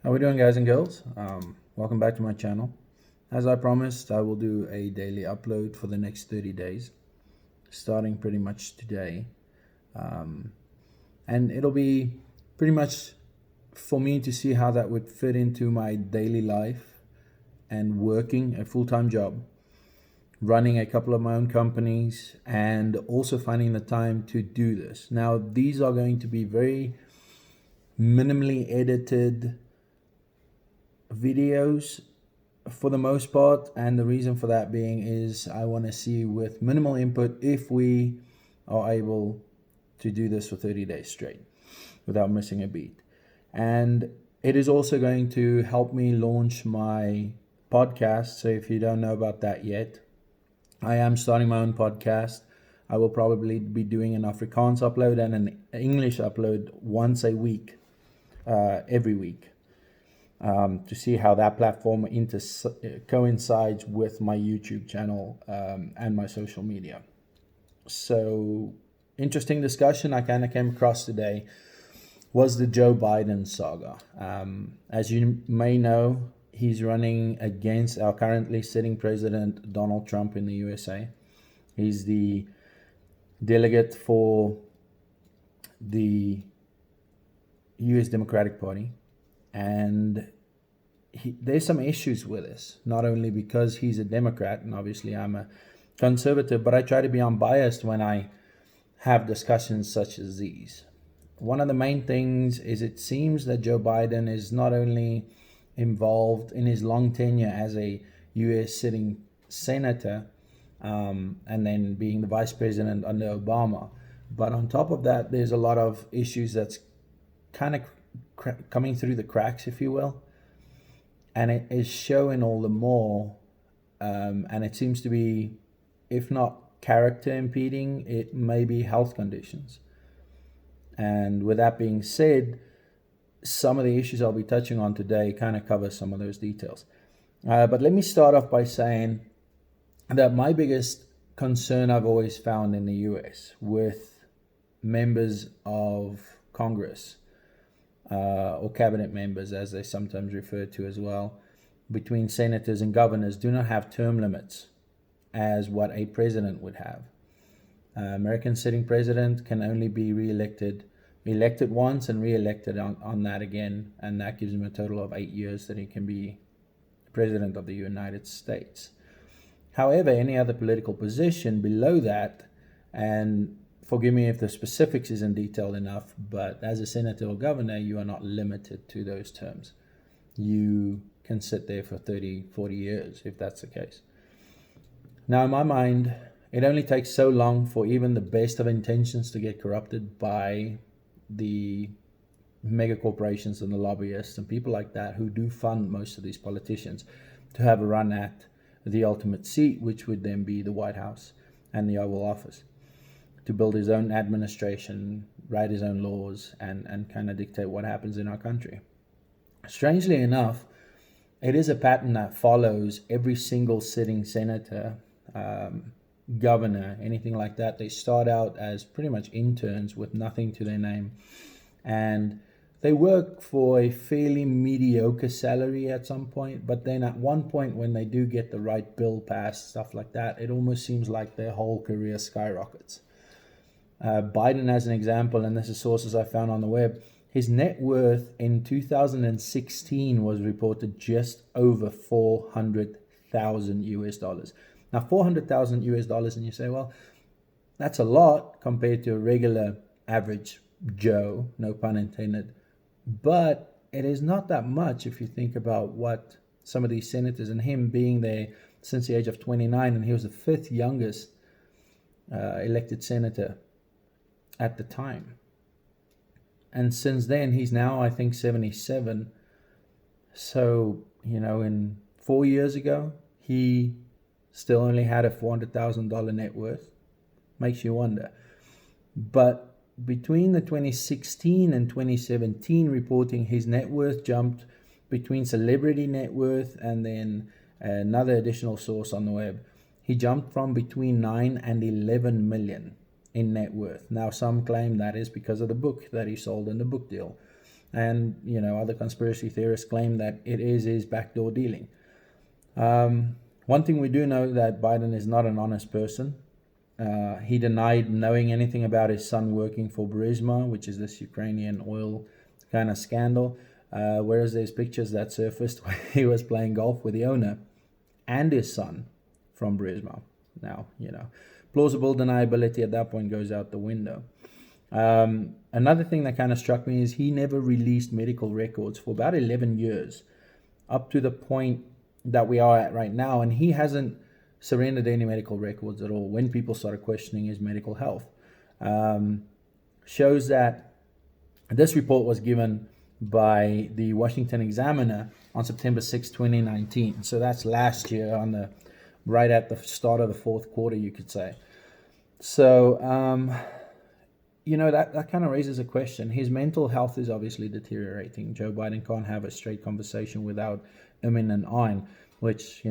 How we doing, guys and girls? Welcome back to my channel. As I promised, I will do a daily upload for the next 30 days, starting pretty much today. And it'll be pretty much for me to see how that would fit into my daily life and working a full-time job, running a couple of my own companies, and also finding the time to do this. Now, these are going to be very minimally edited videos for the most part, and the reason for that being is I want to see with minimal input if we are able to do this for 30 days straight without missing a beat. And it is also going to help me launch my podcast. So if you don't know about that yet, I am starting my own podcast. I will probably be doing an Afrikaans upload and an English upload once a week, every week. To see how that platform coincides with my YouTube channel and my social media. So, interesting discussion I kind of came across today was the Joe Biden saga. As you may know, he's running against our currently sitting president, Donald Trump, in the USA. He's the delegate for the US Democratic Party. And there's some issues with this, not only because he's a Democrat, and obviously I'm a conservative, but I try to be unbiased when I have discussions such as these. One of the main things is it seems that Joe Biden is not only involved in his long tenure as a US sitting senator, and then being the vice president under Obama, but on top of that, there's a lot of issues that's kind of coming through the cracks, if you will, and it is showing all the more, and it seems to be, if not character impeding, it may be health conditions. And with that being said, some of the issues I'll be touching on today kind of cover some of those details. But let me start off by saying that my biggest concern I've always found in the US with members of Congress, or cabinet members, as they sometimes refer to as well, between senators and governors, do not have term limits as what a president would have. American sitting president can only be elected once and re-elected on that again, and that gives him a total of 8 years that he can be president of the United States. However, any other political position below that, and forgive me if the specifics isn't detailed enough, but as a senator or governor, you are not limited to those terms. You can sit there for 30, 40 years if that's the case. Now, in my mind, it only takes so long for even the best of intentions to get corrupted by the mega corporations and the lobbyists and people like that who do fund most of these politicians to have a run at the ultimate seat, which would then be the White House and the Oval Office, to build his own administration, write his own laws, and kind of dictate what happens in our country. Strangely enough, it is a pattern that follows every single sitting senator, governor, anything like that. They start out as pretty much interns with nothing to their name, and they work for a fairly mediocre salary at some point, but then at one point when they do get the right bill passed, stuff like that, it almost seems like their whole career skyrockets. Biden, as an example, and this is sources I found on the web, his net worth in 2016 was reported just over 400,000 US dollars. Now, 400,000 US dollars, and you say, well, that's a lot compared to a regular average Joe, no pun intended. But it is not that much if you think about what some of these senators, and him being there since the age of 29, and he was the fifth youngest elected senator at the time. And since then, he's now, I think, 77. So, in 4 years ago, he still only had a $400,000 net worth. Makes you wonder. But between the 2016 and 2017 reporting, his net worth jumped between celebrity net worth and then another additional source on the web. He jumped from between 9 and 11 million in net worth. Now, some claim that is because of the book that he sold in the book deal. And, other conspiracy theorists claim that it is backdoor dealing. One thing we do know that Biden is not an honest person. He denied knowing anything about his son working for Burisma, which is this Ukrainian oil kind of scandal. Whereas there's pictures that surfaced where he was playing golf with the owner and his son from Burisma. Now, plausible deniability at that point goes out the window. Another thing that kind of struck me is he never released medical records for about 11 years, up to the point that we are at right now, and he hasn't surrendered any medical records at all when people started questioning his medical health. Shows that this report was given by the Washington Examiner on September 6, 2019. So that's last year, right at the start of the fourth quarter, you could say. So, that kind of raises a question. His mental health is obviously deteriorating. Joe Biden can't have a straight conversation without and ein, which,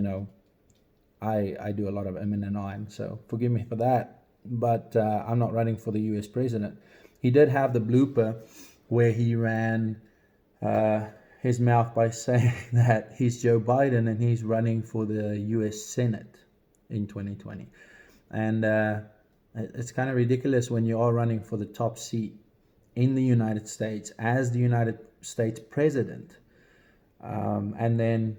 I do a lot of and ein, so forgive me for that. But I'm not running for the US president. He did have the blooper where he ran his mouth by saying that he's Joe Biden and he's running for the US Senate in 2020. And it's kind of ridiculous when you are running for the top seat in the United States as the United States president, and then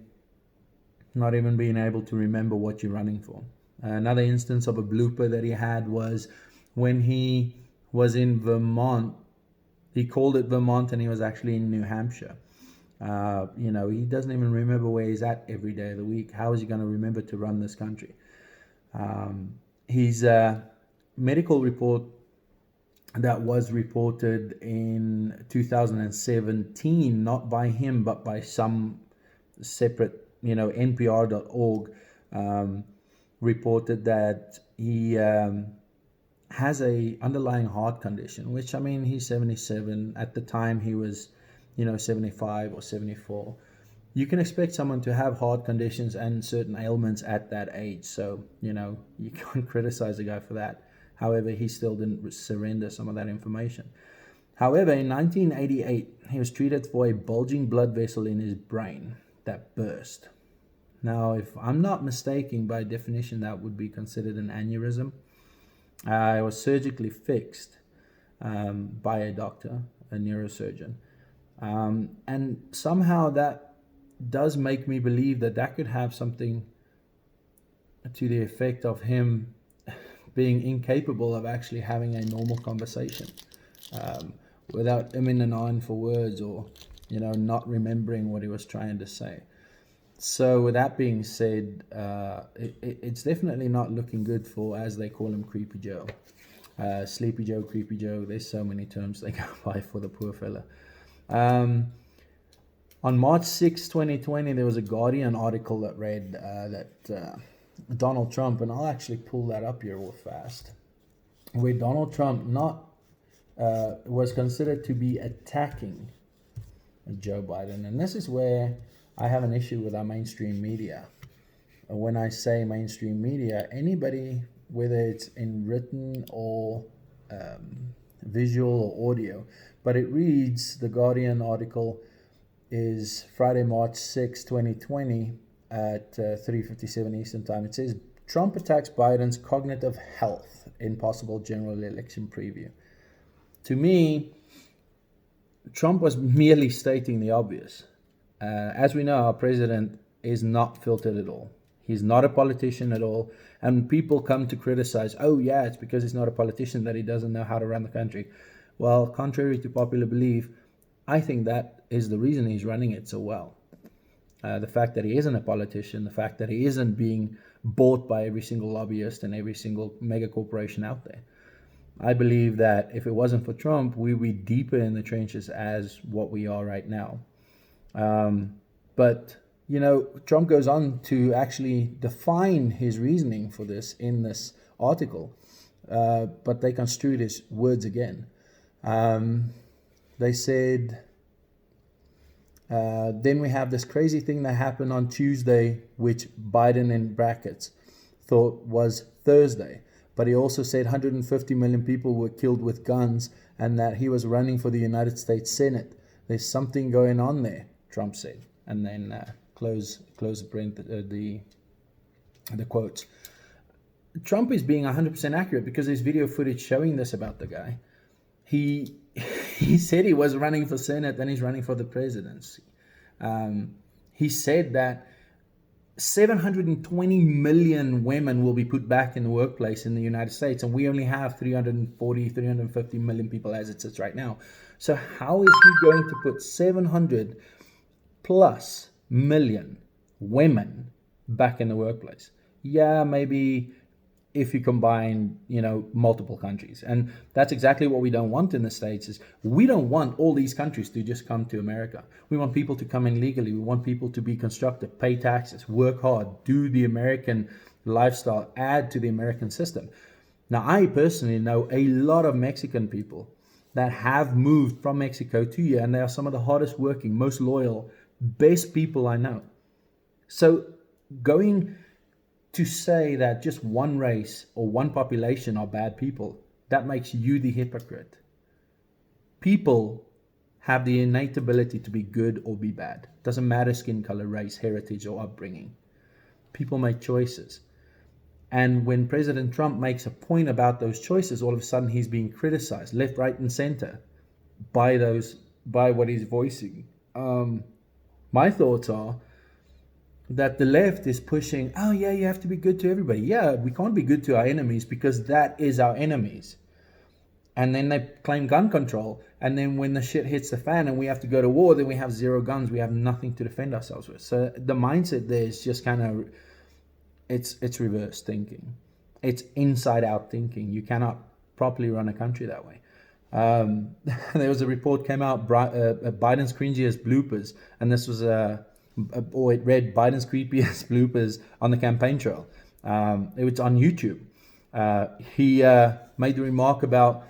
not even being able to remember what you're running for. Another instance of a blooper that he had was when he was in Vermont. He called it Vermont and he was actually in New Hampshire. He doesn't even remember where he's at every day of the week. How is he going to remember to run this country? His medical report that was reported in 2017, not by him, but by some separate, NPR.org, reported that he has a underlying heart condition, which, he's 77. At the time, he was, 75 or 74. You can expect someone to have heart conditions and certain ailments at that age. So, you can't criticize the guy for that. However, he still didn't surrender some of that information. However, in 1988, he was treated for a bulging blood vessel in his brain that burst. Now, if I'm not mistaken, by definition, that would be considered an aneurysm. It was surgically fixed by a doctor, a neurosurgeon. And somehow that does make me believe that could have something to the effect of him being incapable of actually having a normal conversation without and on for words, or not remembering what he was trying to say. So with that being said, it's definitely not looking good for, as they call him, Creepy Joe, Sleepy Joe, Creepy Joe. There's so many terms they go by for the poor fella. On March 6, 2020, there was a Guardian article that read that Donald Trump, and I'll actually pull that up here real fast, where Donald Trump was considered to be attacking Joe Biden. And this is where I have an issue with our mainstream media. When I say mainstream media, anybody, whether it's in written or visual or audio, but it reads, the Guardian article is Friday, March 6, 2020 at 3:57 Eastern Time. It says, Trump attacks Biden's cognitive health in possible general election preview. To me, Trump was merely stating the obvious. As we know, our president is not filtered at all. He's not a politician at all. And people come to criticize, it's because he's not a politician that he doesn't know how to run the country. Well, contrary to popular belief, I think that is the reason he's running it so well. The fact that he isn't a politician, the fact that he isn't being bought by every single lobbyist and every single mega corporation out there. I believe that if it wasn't for Trump, we'd be deeper in the trenches as what we are right now. But Trump goes on to actually define his reasoning for this in this article, but they construed his words again. They said, then we have this crazy thing that happened on Tuesday, which Biden in brackets thought was Thursday. But he also said 150 million people were killed with guns and that he was running for the United States Senate. There's something going on there, Trump said, and then close the quotes. Trump is being 100% accurate because there's video footage showing this about the guy. He said he was running for Senate and he's running for the presidency. He said that 720 million women will be put back in the workplace in the United States, and we only have 350 million people as it sits right now. So how is he going to put 700 plus million women back in the workplace? Yeah, maybe if you combine, multiple countries. And that's exactly what we don't want in the States. Is we don't want all these countries to just come to America. We want people to come in legally. We want people to be constructive, pay taxes, work hard, do the American lifestyle, add to the American system. Now, I personally know a lot of Mexican people that have moved from Mexico to here, and they are some of the hardest working, most loyal, best people I know. So going to say that just one race or one population are bad people, that makes you the hypocrite. People have the innate ability to be good or be bad. Doesn't matter skin color, race, heritage, or upbringing. People make choices. And when President Trump makes a point about those choices, all of a sudden he's being criticized left, right, and center by what he's voicing. My thoughts are that the left is pushing, oh yeah, you have to be good to everybody. Yeah, we can't be good to our enemies because that is our enemies. And then they claim gun control. And then when the shit hits the fan and we have to go to war, then we have zero guns. We have nothing to defend ourselves with. So the mindset there is just kind of, it's reverse thinking. It's inside out thinking. You cannot properly run a country that way. There was a report came out, Biden's cringiest bloopers. And this was or it read Biden's creepiest bloopers on the campaign trail. It was on YouTube. He made the remark about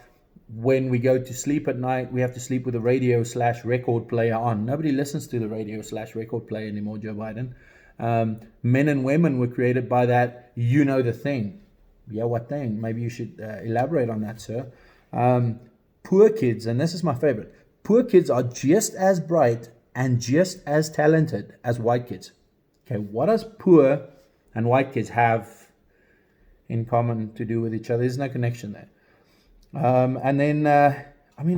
when we go to sleep at night, we have to sleep with a radio/record player on. Nobody listens to the radio/record player anymore, Joe Biden. Men and women were created by that, the thing. Yeah, what thing? Maybe you should elaborate on that, sir. Poor kids, and this is my favorite, poor kids are just as bright and just as talented as white kids. Okay, what does poor and white kids have in common to do with each other? There's no connection there. And then,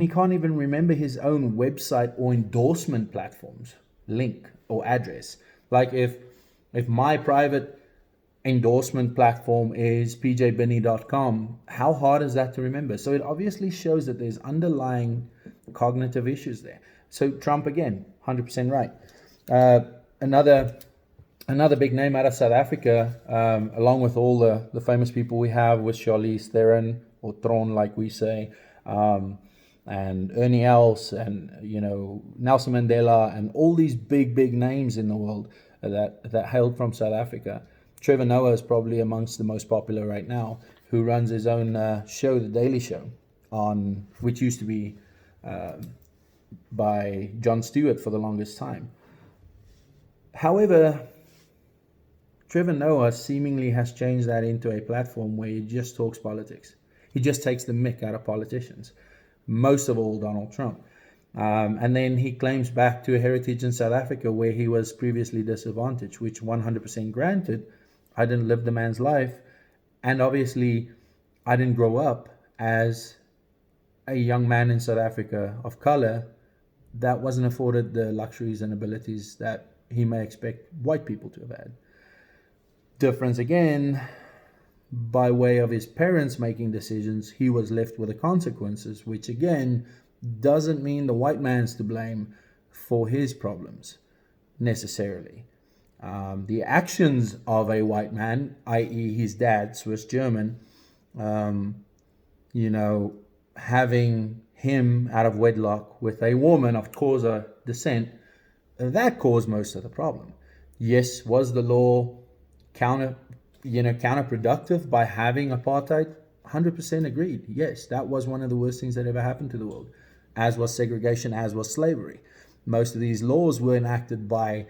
he can't even remember his own website or endorsement platforms, link or address. Like if my private endorsement platform is pjbinny.com, how hard is that to remember? So it obviously shows that there's underlying cognitive issues there. So Trump, again, 100% right. Another big name out of South Africa, along with all the famous people we have, with Charlize Theron, or Tron like we say, and Ernie Els, and Nelson Mandela, and all these big names in the world that hailed from South Africa. Trevor Noah is probably amongst the most popular right now, who runs his own show, The Daily Show, which used to be by Jon Stewart for the longest time. However, Trevor Noah seemingly has changed that into a platform where he just talks politics. He just takes the mick out of politicians, most of all Donald Trump. And then he claims back to a heritage in South Africa where he was previously disadvantaged, which 100% granted. I didn't live the man's life. And obviously, I didn't grow up as a young man in South Africa of color that wasn't afforded the luxuries and abilities that he may expect white people to have had. Difference again, by way of his parents making decisions, he was left with the consequences, which again doesn't mean the white man's to blame for his problems necessarily. The actions of a white man, i.e. his dad, Swiss German, having him out of wedlock with a woman of Xhosa descent, that caused most of the problem. Yes, was the law counterproductive by having apartheid? 100% agreed. Yes, that was one of the worst things that ever happened to the world, as was segregation, as was slavery. Most of these laws were enacted by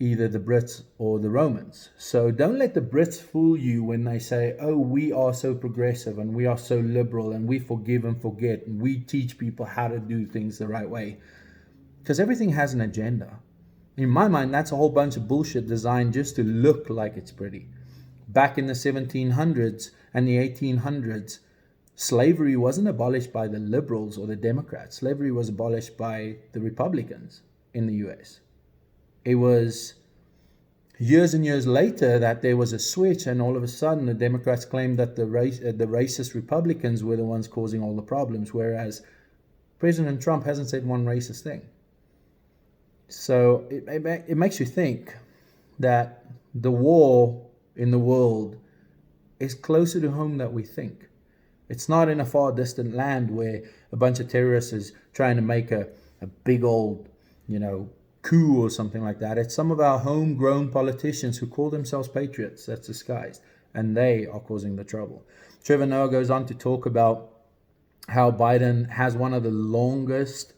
either the Brits or the Romans. So don't let the Brits fool you when they say, oh, we are so progressive and we are so liberal and we forgive and forget and we teach people how to do things the right way. because everything has an agenda. In my mind, that's a whole bunch of bullshit designed just to look like it's pretty. Back in the 1700s and the 1800s, slavery wasn't abolished by the liberals or the Democrats. Slavery was abolished by the Republicans in the US. It was years and years later that there was a switch, and all of a sudden the Democrats claimed that the racist Republicans were the ones causing all the problems, whereas President Trump hasn't said one racist thing. So it makes you think that the war in the world is closer to home than we think. It's not in a far distant land where a bunch of terrorists is trying to make a big old, coup or something like that. It's some of our homegrown politicians who call themselves patriots that's disguised, and they are causing the trouble. Trevor Noah goes on to talk about how Biden has one of the longest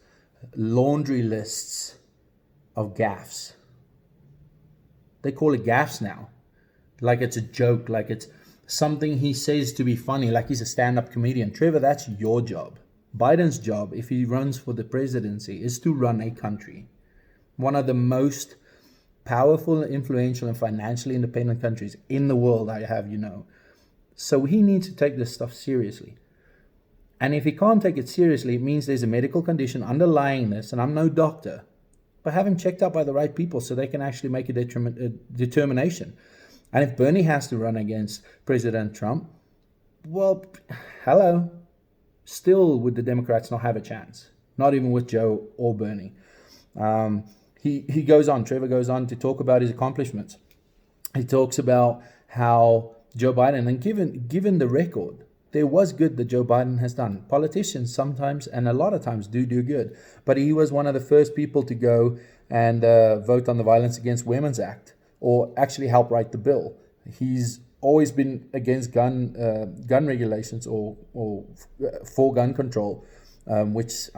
laundry lists of gaffes. They call it gaffes now, like it's a joke, like it's something he says to be funny, like he's a stand-up comedian. Trevor, that's your job. Biden's job, if he runs for the presidency, is to run a country. One of the most powerful, influential, and financially independent countries in the world, I have you know. So he needs to take this stuff seriously. And if he can't take it seriously, it means there's a medical condition underlying this, and I'm no doctor, but have him checked out by the right people so they can actually make a determination. And if Bernie has to run against President Trump, well, hello. Still, would the Democrats not have a chance? Not even with Joe or Bernie. He goes on, Trevor goes on to talk about his accomplishments. He talks about how Joe Biden, and given the record, there was good that Joe Biden has done. Politicians sometimes, and a lot of times, do good. But he was one of the first people to go and vote on the Violence Against Women's Act, or actually help write the bill. He's always been against gun regulations or for gun control, which,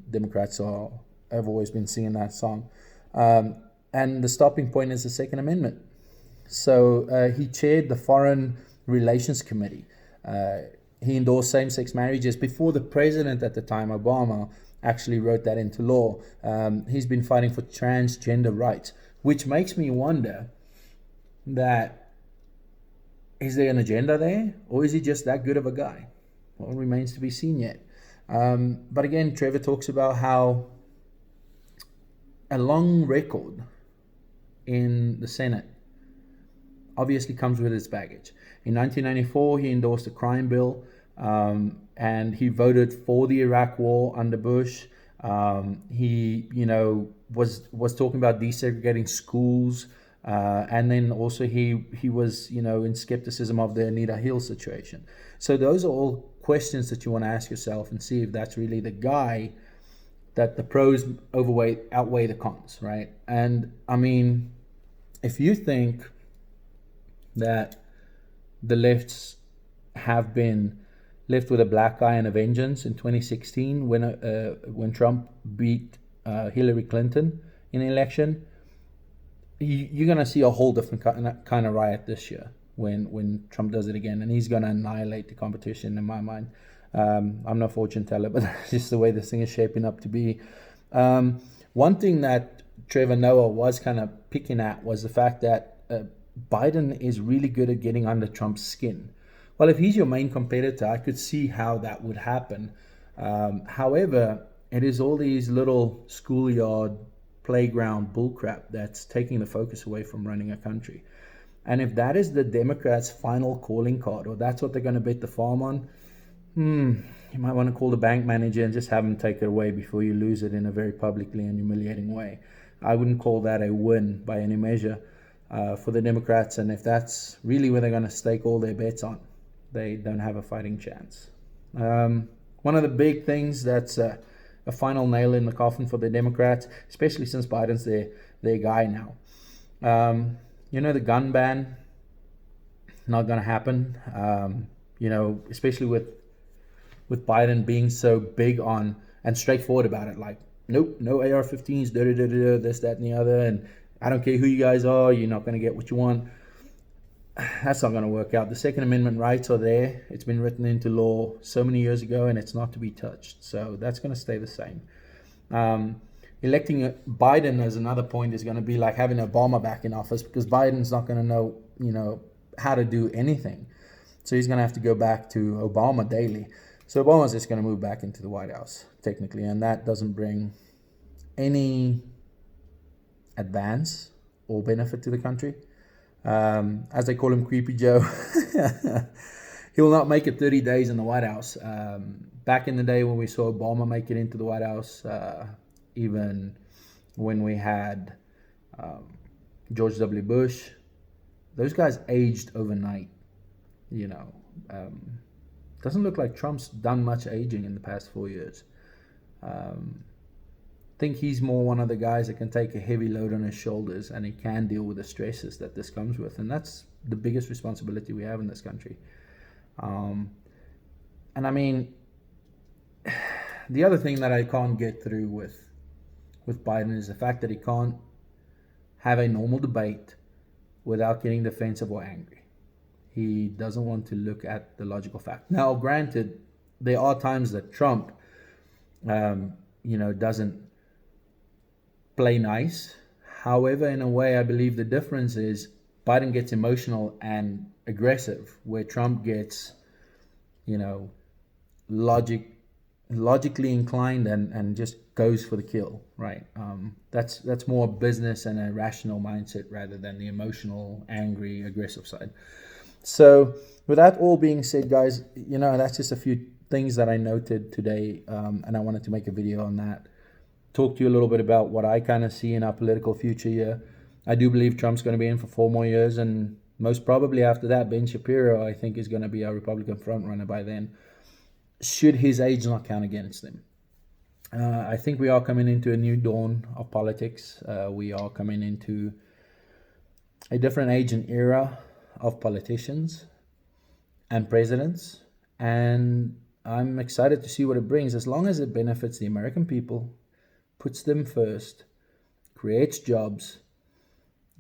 Democrats have always been singing that song. And the stopping point is the Second Amendment. So he chaired the Foreign Relations Committee. He endorsed same-sex marriages before the president at the time, Obama, actually wrote that into law. He's been fighting for transgender rights, which makes me wonder that is there an agenda there, or is he just that good of a guy? Well, it remains to be seen yet. But again, Trevor talks about how a long record in the Senate obviously comes with its baggage. In 1994, he endorsed a crime bill, and he voted for the Iraq War under Bush. He, was talking about desegregating schools, and then also he was, in skepticism of the Anita Hill situation. So those are all questions that you want to ask yourself and see if that's really the guy that the pros outweigh the cons, right? And if you think that the lefts have been left with a black eye and a vengeance in 2016 when Trump beat Hillary Clinton in the election, you're going to see a whole different kind of riot this year when Trump does it again, and he's going to annihilate the competition in my mind. I'm no fortune teller, but that's just the way this thing is shaping up to be. One thing that Trevor Noah was kind of picking at was the fact that Biden is really good at getting under Trump's skin. Well, if he's your main competitor, I could see how that would happen. However, it is all these little schoolyard playground bullcrap that's taking the focus away from running a country. And if that is the Democrats' final calling card, or that's what they're going to bet the farm on, you might want to call the bank manager and just have him take it away before you lose it in a very publicly and humiliating way. I wouldn't call that a win by any measure for the Democrats. And if that's really where they're going to stake all their bets on, they don't have a fighting chance. One of the big things that's a final nail in the coffin for the Democrats, especially since Biden's their guy now. The gun ban, not going to happen. Especially with Biden being so big on and straightforward about it, like, nope, no AR-15s, this, that, and the other, and I don't care who you guys are, you're not going to get what you want. That's not going to work out. The Second Amendment rights are there. It's been written into law so many years ago, and it's not to be touched. So that's going to stay the same. electing Biden as another point is going to be like having Obama back in office, because Biden's not going to know, how to do anything. So he's going to have to go back to Obama daily. So Obama's just going to move back into the White House, technically, and that doesn't bring any advance or benefit to the country. As they call him, Creepy Joe. He will not make it 30 days in the White House. Back in the day when we saw Obama make it into the White House, even when we had George W. Bush, those guys aged overnight. Doesn't look like Trump's done much aging in the past 4 years. Think he's more one of the guys that can take a heavy load on his shoulders, and he can deal with the stresses that this comes with, and that's the biggest responsibility we have in this country. And I mean, the other thing that I can't get through with Biden is the fact that he can't have a normal debate without getting defensive or angry. He doesn't want to look at the logical fact. Now, granted, there are times that Trump, doesn't play nice. However, in a way, I believe the difference is Biden gets emotional and aggressive, where Trump gets, logically inclined and just goes for the kill, right? That's more business and a rational mindset rather than the emotional, angry, aggressive side. So with that all being said, guys, that's just a few things that I noted today, and I wanted to make a video on that. Talk to you a little bit about what I kind of see in our political future here. I do believe Trump's going to be in for 4 more years, and most probably after that, Ben Shapiro, I think, is going to be our Republican frontrunner by then, should his age not count against him. I think we are coming into a new dawn of politics. We are coming into a different age and era of politicians and presidents, and I'm excited to see what it brings, as long as it benefits the American people, puts them first, creates jobs,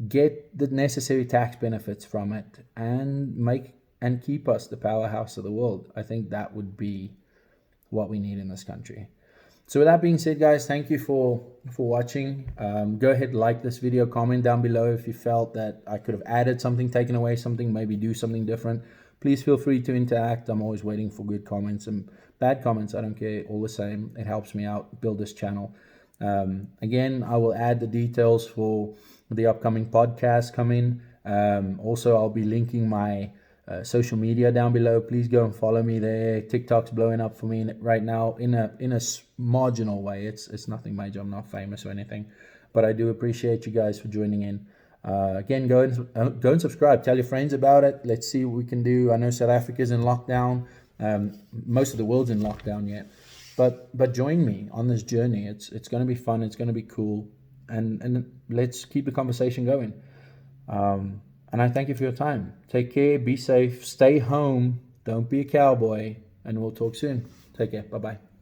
get the necessary tax benefits from it, and keep us the powerhouse of the world. I think that would be what we need in this country. So with that being said, guys, thank you for watching. Go ahead, like this video, comment down below if you felt that I could have added something, taken away something, maybe do something different. Please feel free to interact. I'm always waiting for good comments and bad comments. I don't care, all the same. It helps me out build this channel. Again, I will add the details for the upcoming podcast coming. Also, I'll be linking my social media down below. Please go and follow me there. TikTok's blowing up for me right now in a marginal way. It's nothing major. I'm not famous or anything, but I do appreciate you guys for joining in. Again, go and subscribe. Tell your friends about it. Let's see what we can do. I know South Africa's in lockdown. Most of the world's in lockdown yet, but join me on this journey. It's going to be fun. It's going to be cool, and let's keep the conversation going. And I thank you for your time. Take care, be safe, stay home, don't be a cowboy, and we'll talk soon. Take care. Bye-bye.